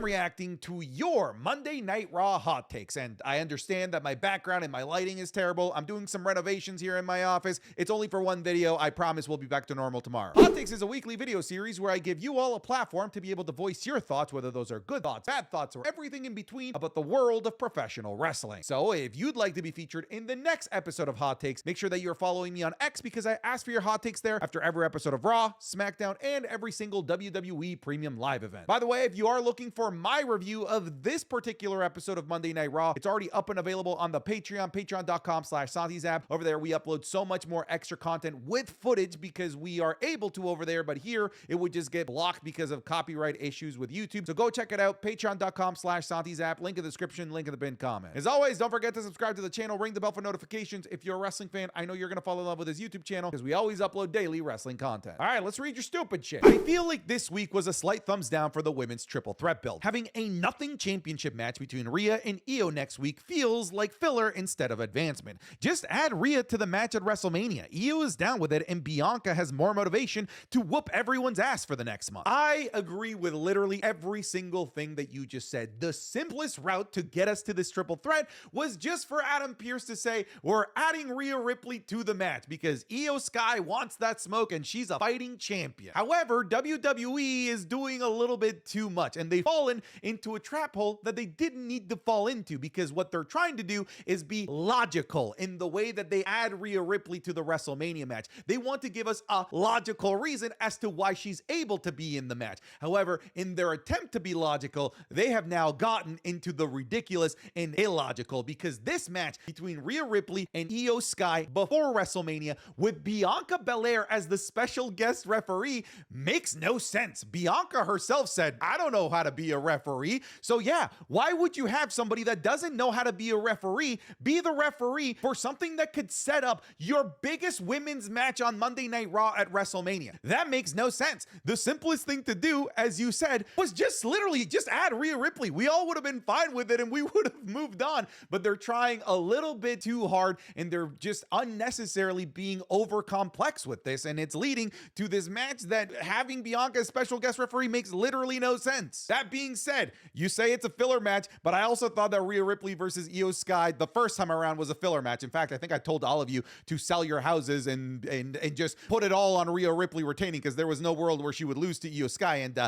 am reacting to your Monday Night Raw hot takes, and I understand that my background and my lighting is terrible. I'm doing some renovations here in my office. It's only for one video. I promise we'll be back to normal tomorrow. Hot Takes is a weekly video series where I give you all a platform to be able to voice your thoughts, whether those are good thoughts, bad thoughts, or everything in between about the world of professional wrestling. So if you'd like to be featured in the next episode of Hot Takes, make sure that you're following me on X because I ask for your hot takes there after every episode of Raw, SmackDown, and every single WWE Premium Live event. By the way, if you are looking for my review of this particular episode of Monday Night Raw, it's already up and available on the Patreon, patreon.com/SantiZap. Over there, we upload so much more extra content with footage because we are able to over there, but here it would just get blocked because of copyright issues with YouTube. So go check it out, patreon.com/SantiZap. Link in the description, link in the pinned comment. As always, don't forget to subscribe to the channel, ring the bell for notifications. If you're a wrestling fan, I know you're going to fall in love with his YouTube channel because we always upload daily wrestling content. All right, let's read your stupid shit. I feel like this week was a slight thumbs down for the women's triple threat belt. Having a nothing championship match between Rhea and Io next week feels like filler instead of advancement. Just add Rhea to the match at WrestleMania. Io is down with it and Bianca has more motivation to whoop everyone's ass for the next month. I agree with literally every single thing that you just said. The simplest route to get us to this triple threat was just for Adam Pearce to say, we're adding Rhea Ripley to the match because Io Sky wants that smoke and she's a fighting champion. However, WWE is doing a little bit too much and they've fallen into a trap hole that they didn't need to fall into because what they're trying to do is be logical in the way that they add Rhea Ripley to the WrestleMania match. They want to give us a logical reason as to why she's able to be in the match. However, in their attempt to be logical, they have now gotten into the ridiculous and illogical because this match between Rhea Ripley and Io Sky before WrestleMania with Bianca Belair as the special guest referee makes no sense. Bianca herself said, I don't know how to be a referee. So yeah, why would you have somebody that doesn't know how to be a referee be the referee for something that could set up your biggest women's match on Monday Night Raw at WrestleMania? That makes no sense. The simplest thing to do, as you said, was just literally just add Rhea Ripley. We all would have been fine with it and we would have moved on, but they're trying a little bit too hard and they're just unnecessarily being over complex with this, and it's leading to this match that having Bianca as special guest referee makes literally no sense. That being said, you say it's a filler match, but I also thought that Rhea Ripley versus Io Sky the first time around was a filler match. In fact, I think I told all of you to sell your houses and just put it all on Rhea Ripley retaining because there was no world where she would lose to Io Sky, and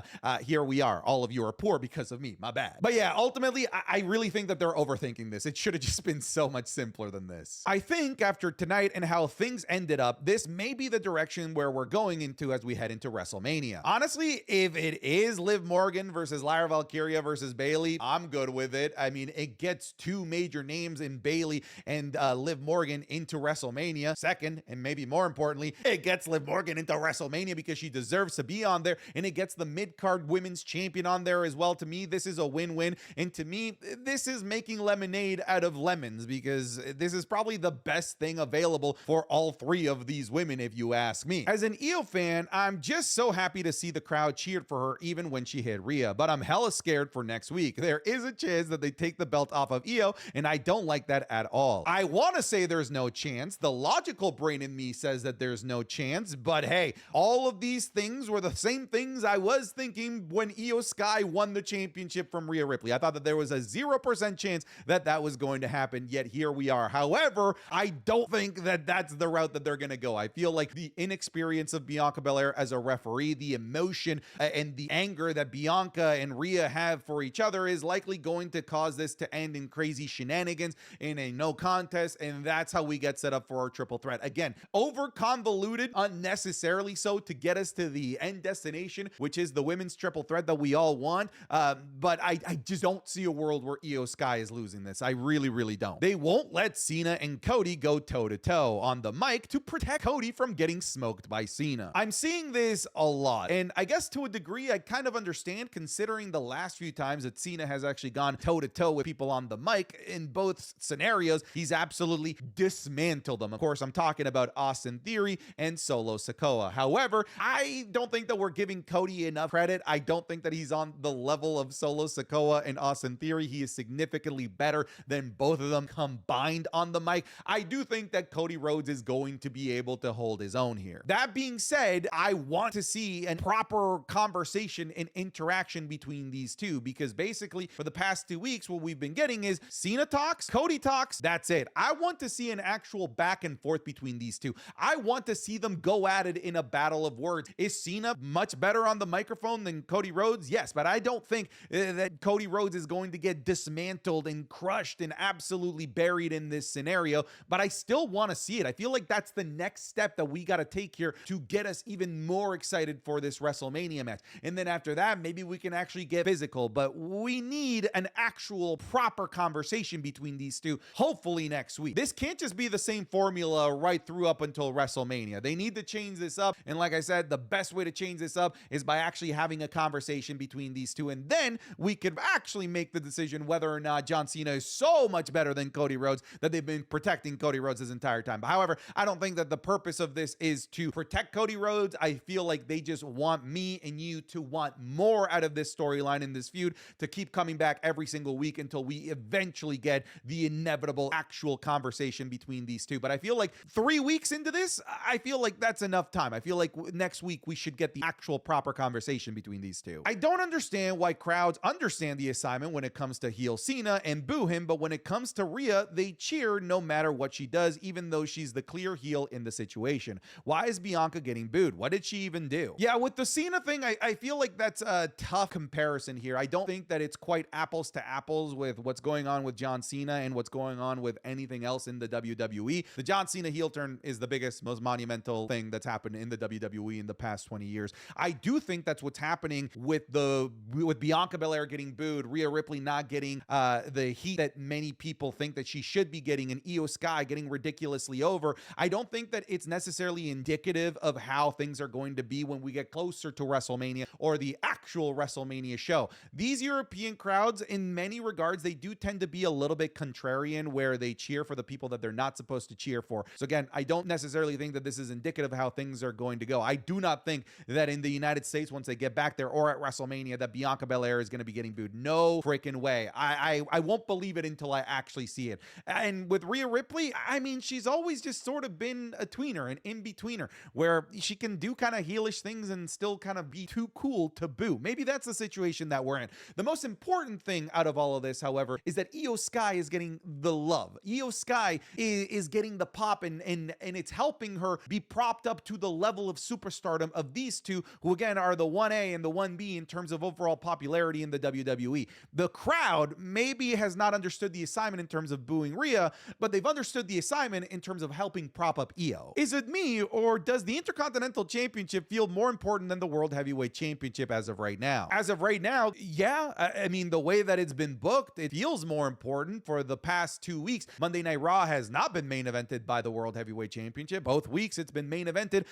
here we are. All of you are poor because of me. My bad. But yeah, ultimately, I really think that they're overthinking this. It should have just been so much simpler than this. I think after tonight and how things ended up, this may be the direction where we're going into as we head into WrestleMania. Honestly, if it is Liv Morgan versus Lyra Valkyria versus Bayley, I'm good with it. I mean, it gets two major names in Bayley and Liv Morgan into WrestleMania. Second, and maybe more importantly, it gets Liv Morgan into WrestleMania because she deserves to be on there, and it gets the mid-card women's champion on there as well. To me, this is a win-win, and to me, this is making lemonade out of lemons because this is probably the best thing available for all three of these women, if you ask me. As an Io fan, I'm just so happy to see the crowd cheered for her even when she hit Rhea, but I'm hella scared for next week. There is a chance that they take the belt off of Io, and I don't like that at all. I want to say there's no chance. The logical brain in me says that there's no chance, but hey, all of these things were the same things I was thinking when Io Sky won the championship from Rhea Ripley. I thought that there was a 0% chance that that was going to happen, yet here we are. However, I don't think that that's the route that they're going to go. I feel like the inexperience of Bianca Belair as a referee, the emotion and the anger that Bianca and Rhea have for each other is likely going to cause this to end in crazy shenanigans in a no contest, and that's how we get set up for our triple threat. Again, over convoluted, unnecessarily so, to get us to the end destination, which is the women's triple threat that we all want. But I just don't see a world where Io Sky is losing this. I really don't. They won't let Cena and Cody go toe-to-toe on the mic to protect Cody from getting smoked by Cena. I'm seeing this a lot, and I guess to a degree I kind of understand considering the last few times that Cena has actually gone toe-to-toe with people on the mic. In both scenarios, he's absolutely dismantled them. Of course, I'm talking about Austin Theory and Solo Sikoa. However, I don't think that we're giving Cody enough credit. I don't think that he's on the level of Solo Sikoa and Austin Theory. He is significantly better than both of them combined on the mic. I do think that Cody Rhodes is going to be able to hold his own here. That being said, I want to see a proper conversation and interaction between between these two, because basically for the past 2 weeks, what we've been getting is Cena talks, Cody talks, that's it. I want to see an actual back and forth between these two. I want to see them go at it in a battle of words. Is Cena much better on the microphone than Cody Rhodes? Yes, but I don't think that Cody Rhodes is going to get dismantled and crushed and absolutely buried in this scenario, but I still want to see it. I feel like that's the next step that we got to take here to get us even more excited for this WrestleMania match. And then after that, maybe we can actually get physical, but we need an actual proper conversation between these two, hopefully next week. This can't just be the same formula right through up until WrestleMania. They need to change this up. And like I said, the best way to change this up is by actually having a conversation between these two. And then we could actually make the decision whether or not John Cena is so much better than Cody Rhodes that they've been protecting Cody Rhodes this entire time. But however, I don't think that the purpose of this is to protect Cody Rhodes. I feel like they just want me and you to want more out of this storyline in this feud, to keep coming back every single week until we eventually get the inevitable actual conversation between these two. But I feel like 3 weeks into this, I feel like that's enough time. I feel like next week we should get the actual proper conversation between these two. I don't understand why crowds understand the assignment when it comes to heel Cena and boo him, but when it comes to Rhea, they cheer no matter what she does, even though she's the clear heel in the situation. Why is Bianca getting booed? What did she even do? Yeah, with the Cena thing, I feel like that's a tough comparison here. I don't think that it's quite apples to apples with what's going on with John Cena and what's going on with anything else in the WWE. The John Cena heel turn is the biggest, most monumental thing that's happened in the WWE in the past 20 years. I do think that's what's happening with Bianca Belair getting booed, Rhea Ripley not getting the heat that many people think that she should be getting, and Io Sky getting ridiculously over. I don't think that it's necessarily indicative of how things are going to be when we get closer to WrestleMania or the actual WrestleMania show. These European crowds, in many regards, they do tend to be a little bit contrarian, where they cheer for the people that they're not supposed to cheer for. So again, I don't necessarily think that this is indicative of how things are going to go. I do not think that in the United States, once they get back there or at WrestleMania, that Bianca Belair is going to be getting booed. No freaking way. I won't believe it until I actually see it. And with Rhea Ripley, I mean, she's always just sort of been a tweener, an in-betweener, where she can do kind of heelish things and still kind of be too cool to boo. Maybe that's the situation that we're in. The most important thing out of all of this, however, is that Io Sky is getting the love. Io Sky is getting the pop, and it's helping her be propped up to the level of superstardom of these two, who again are the 1A and the 1B in terms of overall popularity in the WWE. The crowd maybe has not understood the assignment in terms of booing Rhea, but they've understood the assignment in terms of helping prop up Io. Is it me, or does the Intercontinental Championship feel more important than the World Heavyweight Championship as of right now? As of right now, yeah. I mean, the way that it's been booked, it feels more important. For the past 2 weeks, Monday Night Raw has not been main evented by the World Heavyweight Championship. Both weeks, it's been main evented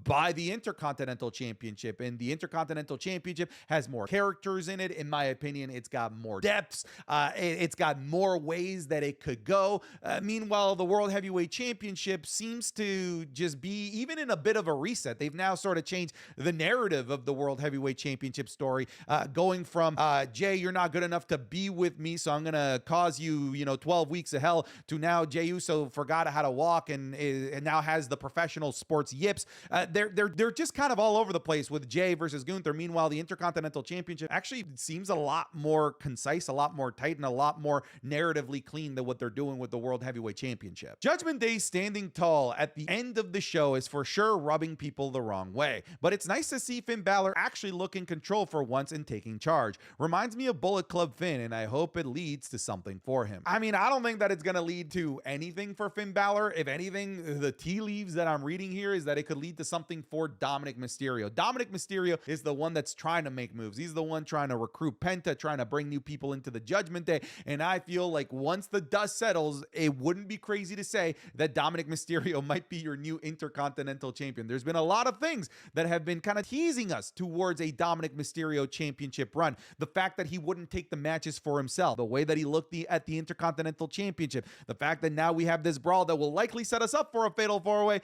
by the Intercontinental Championship, and the Intercontinental Championship has more characters in it. In my opinion, it's got more depths. It's got more ways that it could go. Meanwhile, the World Heavyweight Championship seems to just be even in a bit of a reset. They've now sort of changed the narrative of the World Heavyweight Championship story, going from Jey, you're not good enough to be with me, so I'm gonna cause you, 12 weeks of hell, to now Jey Uso forgot how to walk and now has the professional sports yips. They're just kind of all over the place with Jey versus Gunther. Meanwhile, the Intercontinental Championship actually seems a lot more concise, a lot more tight, and a lot more narratively clean than what they're doing with the World Heavyweight Championship. Judgment Day standing tall at the end of the show is for sure rubbing people the wrong way, but it's nice to see Finn Balor actually look in control for once and taking charge. Reminds me of Bullet Club Finn, and I hope it leads to something for him. I mean, I don't think that it's going to lead to anything for Finn Balor. If anything, the tea leaves that I'm reading here is that it could lead to something for Dominic Mysterio. Dominic Mysterio is the one that's trying to make moves. He's the one trying to recruit Penta, trying to bring new people into the Judgment Day, and I feel like once the dust settles, it wouldn't be crazy to say that Dominic Mysterio might be your new Intercontinental Champion. There's been a lot of things that have been kind of teasing us towards a Dominic Mysterio championship run. The fact that he wouldn't take the matches for himself, the way that he looked at the Intercontinental Championship, the fact that now we have this brawl that will likely set us up for a fatal four-way,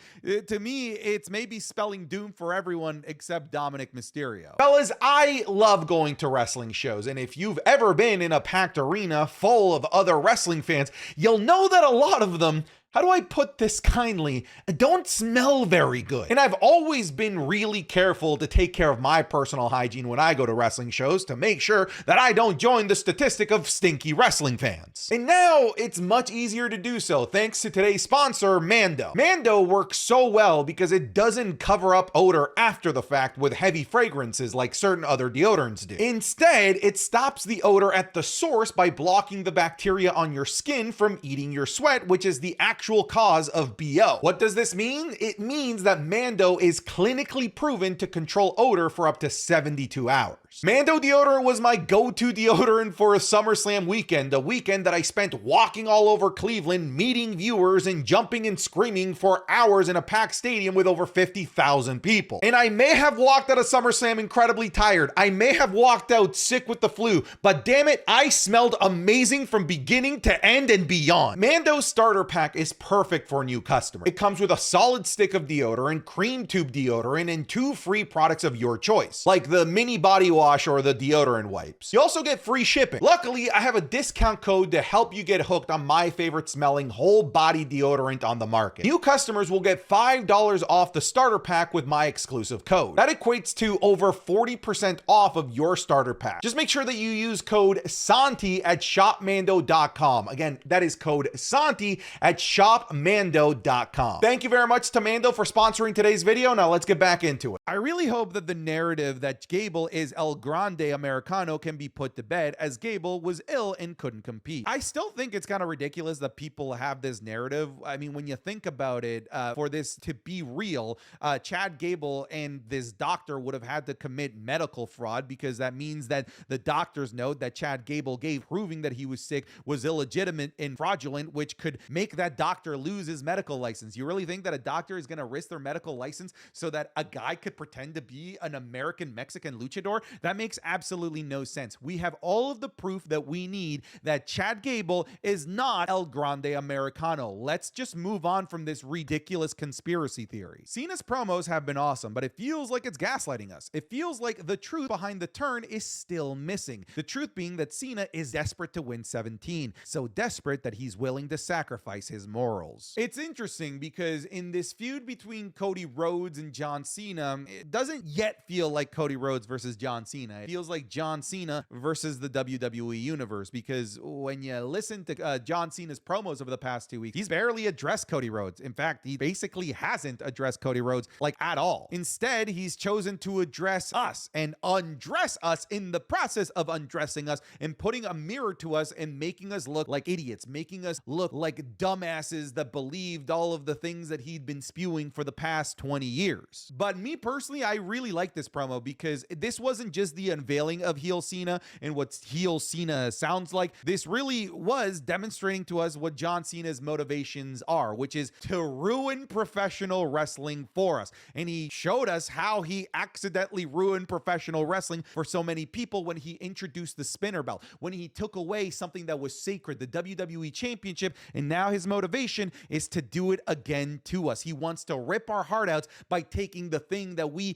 to me, it's maybe spelling doom for everyone except Dominic Mysterio. Fellas, I love going to wrestling shows, and if you've ever been in a packed arena full of other wrestling fans, you'll know that a lot of them how do I put this kindly, don't smell very good. And I've always been really careful to take care of my personal hygiene when I go to wrestling shows to make sure that I don't join the statistic of stinky wrestling fans. And now it's much easier to do so thanks to today's sponsor, Mando. Mando works so well because it doesn't cover up odor after the fact with heavy fragrances like certain other deodorants do. Instead, it stops the odor at the source by blocking the bacteria on your skin from eating your sweat, which is the actual cause of BO. What does this mean? It means that Mando is clinically proven to control odor for up to 72 hours. Mando deodorant was my go-to deodorant for a SummerSlam weekend, a weekend that I spent walking all over Cleveland, meeting viewers and jumping and screaming for hours in a packed stadium with over 50,000 people. And I may have walked out of SummerSlam incredibly tired. I may have walked out sick with the flu, but damn it, I smelled amazing from beginning to end and beyond. Mando's starter pack is perfect for a new customer. It comes with a solid stick of deodorant, cream tube deodorant, and 2 free products of your choice, like the mini body wash or the deodorant wipes. You also get free shipping. Luckily, I have a discount code to help you get hooked on my favorite smelling whole body deodorant on the market. New customers will get $5 off the starter pack with my exclusive code. That equates to over 40% off of your starter pack. Just make sure that you use code Santi at shopmando.com. Again, that is code Santi at shopmando.com. Thank you very much to Mando for sponsoring today's video. Now let's get back into it. I really hope that the narrative that Gable is El Grande Americano can be put to bed, as Gable was ill and couldn't compete. I still think it's kind of ridiculous that people have this narrative. I mean, when you think about it, for this to be real, Chad Gable and this doctor would have had to commit medical fraud, because that means that the doctor's note that Chad Gable gave proving that he was sick was illegitimate and fraudulent, which could make that doctor lose his medical license. You really think that a doctor is going to risk their medical license so that a guy could pretend to be an American Mexican luchador? That makes absolutely no sense. We have all of the proof that we need that Chad Gable is not El Grande Americano. Let's just move on from this ridiculous conspiracy theory. Cena's promos have been awesome, but it feels like it's gaslighting us. It feels like the truth behind the turn is still missing. The truth being that Cena is desperate to win 17, so desperate that he's willing to sacrifice his morals. It's interesting because in this feud between Cody Rhodes and John Cena, it doesn't yet feel like Cody Rhodes versus John Cena. It feels like John Cena versus the WWE Universe, because when you listen to John Cena's promos over the past 2 weeks, he's barely addressed Cody Rhodes. In fact, he basically hasn't addressed Cody Rhodes like at all. Instead, he's chosen to address us and undress us in the process of undressing us and putting a mirror to us and making us look like idiots, making us look like dumbasses that believed all of the things that he'd been spewing for the past 20 years. But me personally, I really like this promo because this wasn't just the unveiling of heel Cena and what heel Cena sounds like. This really was demonstrating to us what John Cena's motivations are, which is to ruin professional wrestling for us. And he showed us how he accidentally ruined professional wrestling for so many people when he introduced the spinner belt, when he took away something that was sacred, the WWE Championship, and now his motivation is to do it again to us. He wants to rip our heart out by taking the thing that we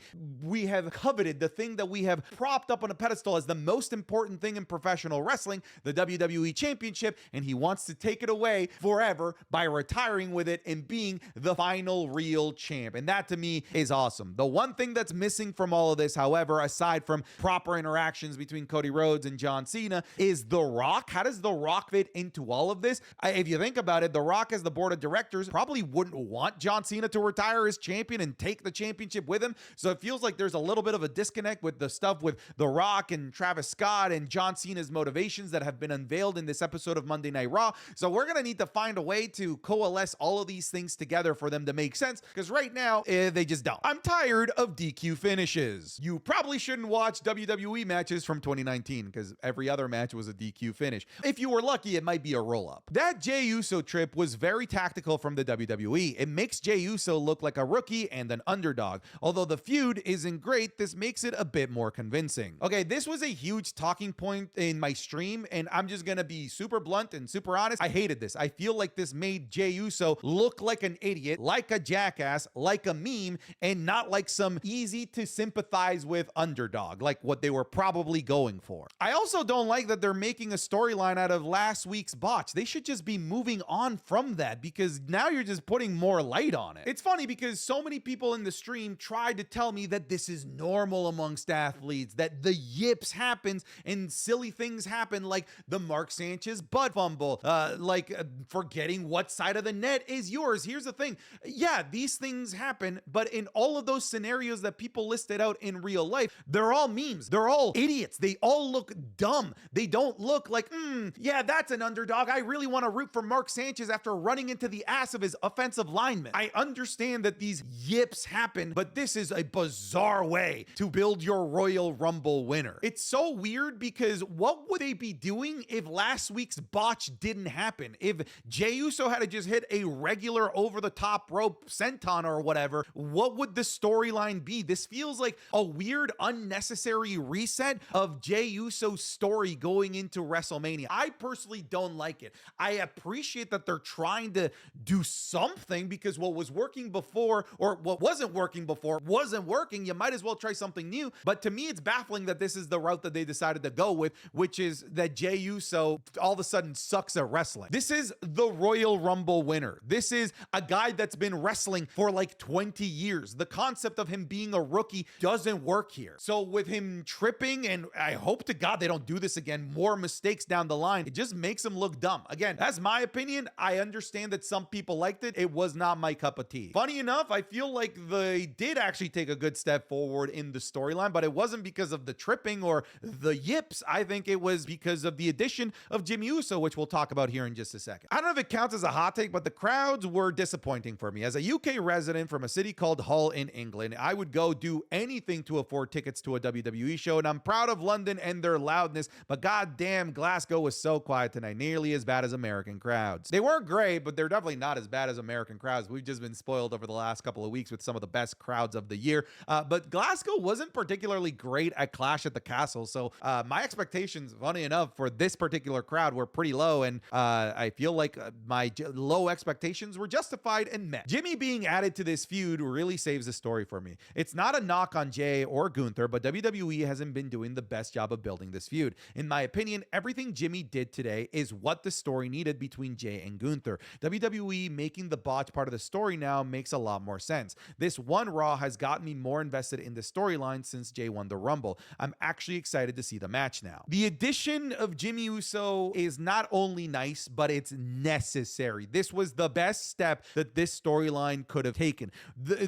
have coveted, the thing that we have propped up on a pedestal as the most important thing in professional wrestling, the WWE Championship, and he wants to take it away forever by retiring with it and being the final real champ. And that to me is awesome. The one thing that's missing from all of this, however, aside from proper interactions between Cody Rhodes and John Cena, is The Rock. How does The Rock fit into all of this? If you think about it, The Rock as the board of directors probably wouldn't want John Cena to retire as champion and take the championship with him. So it feels like there's a little bit of a disconnect with the stuff with The Rock and Travis Scott and John Cena's motivations that have been unveiled in this episode of Monday Night Raw. So we're going to need to find a way to coalesce all of these things together for them to make sense, because right now they just don't. I'm tired of DQ finishes. You probably shouldn't watch WWE matches from 2019 because every other match was a DQ finish. If you were lucky, it might be a roll-up. That Jey Uso trip was very tactical from the WWE. It makes Jey Uso look like a rookie and an underdog. Although the feud isn't great, this makes it a bit more convincing. convincing. Okay, this was a huge talking point in my stream, and I'm just gonna be super blunt and super honest. I hated this. I feel like this made Jey Uso look like an idiot, like a jackass, like a meme, and not like some easy to sympathize with underdog, like what they were probably going for. I also don't like that they're making a storyline out of last week's botch. They should just be moving on from that, because now you're just putting more light on it. It's funny because so many people in the stream tried to tell me that this is normal amongst athletes, that the yips happens and silly things happen, like the Mark Sanchez butt fumble, forgetting what side of the net is yours. Here's the thing. Yeah, these things happen, but in all of those scenarios that people listed out in real life, they're all memes. They're all idiots. They all look dumb. They don't look like, yeah, that's an underdog. I really want to root for Mark Sanchez after running into the ass of his offensive lineman. I understand that these yips happen, but this is a bizarre way to build your Royal Rumble winner. It's so weird because what would they be doing if last week's botch didn't happen? If Jey Uso had to just hit a regular over-the-top rope senton or whatever, what would the storyline be? This feels like a weird, unnecessary reset of Jey Uso's story going into WrestleMania. I personally don't like it. I appreciate that they're trying to do something, because what was working before, or what wasn't working before, wasn't working. You might as well try something new. But to me, it's baffling that this is the route that they decided to go with, which is that Jey Uso all of a sudden sucks at wrestling. This is the Royal Rumble winner. This is a guy that's been wrestling for like 20 years. The concept of him being a rookie doesn't work here. So with him tripping, and I hope to God they don't do this again, more mistakes down the line, it just makes him look dumb. Again, that's my opinion. I understand that some people liked it. It was not my cup of tea. Funny enough, I feel like they did actually take a good step forward in the storyline, but it wasn't because of the tripping or the yips. I think it was because of the addition of Jey Uso, which we'll talk about here in just a second. I don't know if it counts as a hot take, but the crowds were disappointing for me. As a UK resident from a city called Hull in England, I would go do anything to afford tickets to a WWE show, and I'm proud of London and their loudness, but goddamn, Glasgow was so quiet tonight, nearly as bad as American crowds. They weren't great, but they're definitely not as bad as American crowds. We've just been spoiled over the last couple of weeks with some of the best crowds of the year, but Glasgow wasn't particularly great at Clash at the Castle, so my expectations, funny enough, for this particular crowd were pretty low, and I feel like my low expectations were justified and met. Jimmy being added to this feud really saves the story for me. It's not a knock on Jey or Gunther, but WWE hasn't been doing the best job of building this feud. In my opinion, everything Jimmy did today is what the story needed between Jey and Gunther. WWE making the botch part of the story now makes a lot more sense. This one Raw has gotten me more invested in the storyline since Jey won the Rumble. I'm actually excited to see the match now. The addition of Jimmy Uso is not only nice, but it's necessary. This was the best step that this storyline could have taken.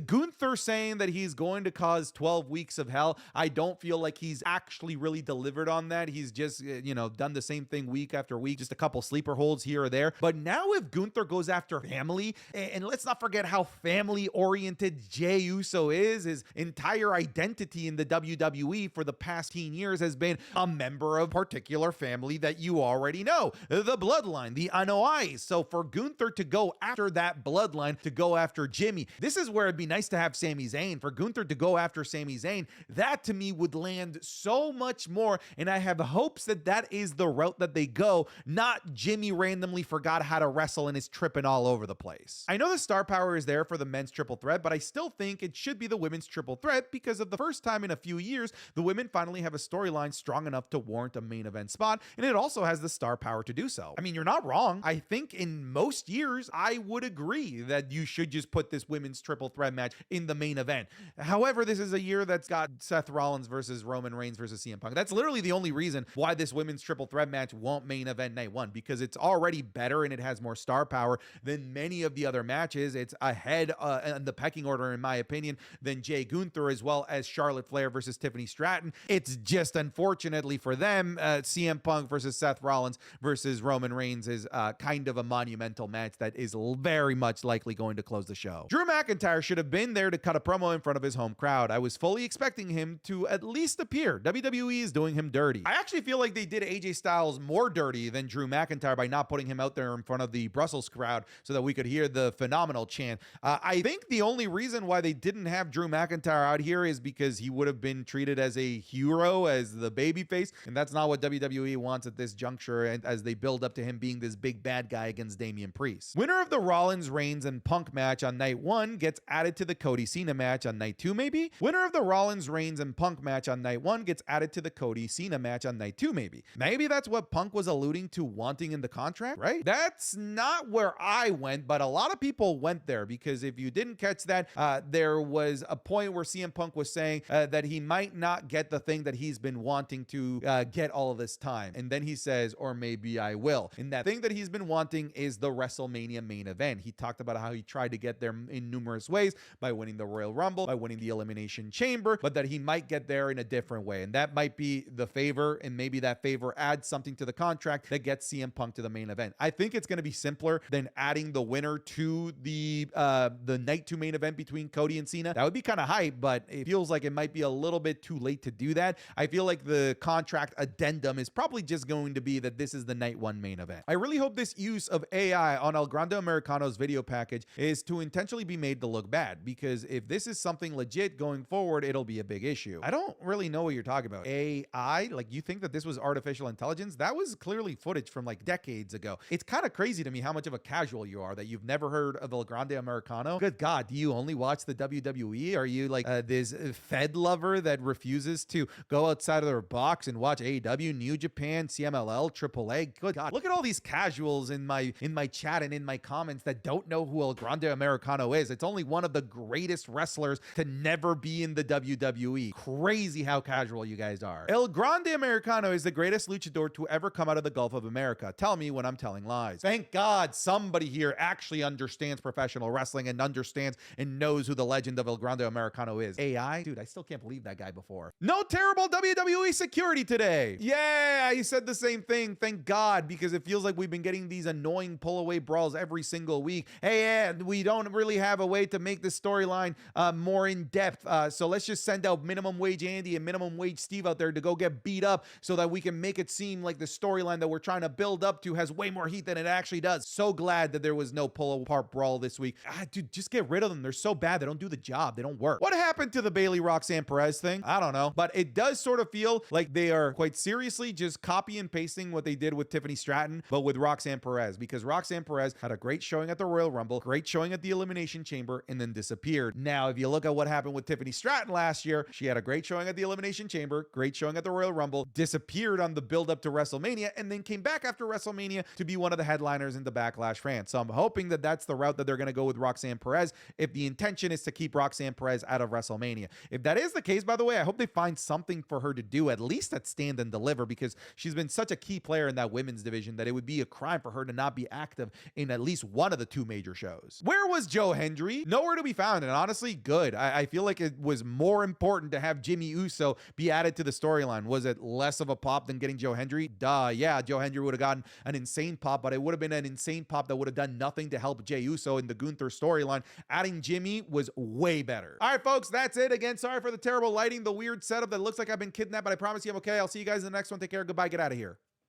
Gunther saying that he's going to cause 12 weeks of hell, I don't feel like he's actually really delivered on that. He's just, done the same thing week after week, just a couple sleeper holds here or there. But now if Gunther goes after family, and let's not forget how family-oriented Jey Uso is, his entire identity in the WWE for the past 10 years has been a member of a particular family that you already know, the bloodline, the Anoa'i. So for Gunther to go after that bloodline, to go after Jimmy, this is where it'd be nice to have Sami Zayn. For Gunther to go after Sami Zayn, that to me would land so much more, and I have hopes that that is the route that they go, not Jimmy randomly forgot how to wrestle and is tripping all over the place. I know the star power is there for the men's triple threat, but I still think it should be the women's triple threat, because of the first time in a few years, the women finally have a storyline strong enough to warrant a main event spot, and it also has the star power to do so. I mean, you're not wrong. I think in most years, I would agree that you should just put this women's triple threat match in the main event. However, this is a year that's got Seth Rollins versus Roman Reigns versus CM Punk. That's literally the only reason why this women's triple threat match won't main event night one, because it's already better and it has more star power than many of the other matches. It's ahead in the pecking order, in my opinion, than Jey Gunther, as well as Charlotte Flair versus Tiffany Stratton. It's just, unfortunately for them, CM Punk versus Seth Rollins versus Roman Reigns is kind of a monumental match that is very much likely going to close the show. Drew McIntyre should have been there to cut a promo in front of his home crowd. I was fully expecting him to at least appear. WWE is doing him dirty. I actually feel like they did AJ Styles more dirty than Drew McIntyre by not putting him out there in front of the Brussels crowd so that we could hear the phenomenal chant. I think the only reason why they didn't have Drew McIntyre out here is because he would have been treated elevated as a hero, as the babyface, and that's not what WWE wants at this juncture, and as they build up to him being this big bad guy against Damian Priest. Winner of the Rollins, Reigns, and Punk match on night 1 gets added to the Cody Cena match on night 2, maybe? Winner of the Rollins, Reigns, and Punk match on night 1 gets added to the Cody Cena match on night 2, maybe? Maybe that's what Punk was alluding to wanting in the contract, right? That's not where I went, but a lot of people went there, because if you didn't catch that, there was a point where CM Punk was saying that he might not get the thing that he's been wanting to get all of this time. And then he says, or maybe I will. And that thing that he's been wanting is the WrestleMania main event. He talked about how he tried to get there in numerous ways, by winning the Royal Rumble, by winning the Elimination Chamber, but that he might get there in a different way. And that might be the favor, and maybe that favor adds something to the contract that gets CM Punk to the main event. I think it's going to be simpler than adding the winner to the night 2 main event between Cody and Cena. That would be kind of hype, but it feels like it might be a little bit too late to do that. I feel like the contract addendum is probably just going to be that this is the night 1 main event. I really hope this use of AI on El Grande Americano's video package is to intentionally be made to look bad, because if this is something legit going forward, it'll be a big issue. I don't really know what you're talking about. AI? Like, you think that this was artificial intelligence? That was clearly footage from like decades ago. It's kind of crazy to me how much of a casual you are, that you've never heard of El Grande Americano. Good God, do you only watch the WWE? Are you like this Fed lover that refuses to go outside of their box and watch AEW, New Japan, CMLL, AAA? Good God, look at all these casuals in my chat and in my comments that don't know who El Grande Americano is. It's only one of the greatest wrestlers to never be in the WWE. Crazy how casual you guys are. El Grande Americano is the greatest luchador to ever come out of the Gulf of America. Tell me when I'm telling lies. Thank God somebody here actually understands professional wrestling and understands and knows who the legend of El Grande Americano is. AI? Dude, I still can't believe that guy before. No terrible WWE security today. Yeah, he said the same thing. Thank God, because it feels like we've been getting these annoying pull-away brawls every single week. Hey, yeah, we don't really have a way to make this storyline more in-depth, so let's just send out minimum wage Andy and minimum wage Steve out there to go get beat up so that we can make it seem like the storyline that we're trying to build up to has way more heat than it actually does. So glad that there was no pull-apart brawl this week. Dude, just get rid of them. They're so bad. They don't do the job. They don't work. What happened to the Bayley Roxanne Perez thing? I don't know, but it does sort of feel like they are quite seriously just copy and pasting what they did with Tiffany Stratton, but with Roxanne Perez, because Roxanne Perez had a great showing at the Royal Rumble, great showing at the Elimination Chamber, and then disappeared. Now, if you look at what happened with Tiffany Stratton last year, she had a great showing at the Elimination Chamber, great showing at the Royal Rumble, disappeared on the build up to WrestleMania, and then came back after WrestleMania to be one of the headliners in the Backlash France. So I'm hoping that that's the route that they're going to go with Roxanne Perez, if the intention is to keep Roxanne Perez out of WrestleMania. If that is the case, by the way, I hope they find something for her to do, at least at Stand and Deliver, because she's been such a key player in that women's division that it would be a crime for her to not be active in at least one of the 2 major shows. Where was Joe Hendry? Nowhere to be found, and honestly, good. I feel like it was more important to have Jey Uso be added to the storyline. Was it less of a pop than getting Joe Hendry? Duh, yeah, Joe Hendry would have gotten an insane pop, but it would have been an insane pop that would have done nothing to help Jey Uso in the Gunther storyline. Adding Jimmy was way better. All right, folks, that's it. Again, sorry for the terrible lighting, the weird setup that looks like I've been kidnapped, but I promise you I'm okay. I'll see you guys in the next one. Take care. Goodbye. Get out of here.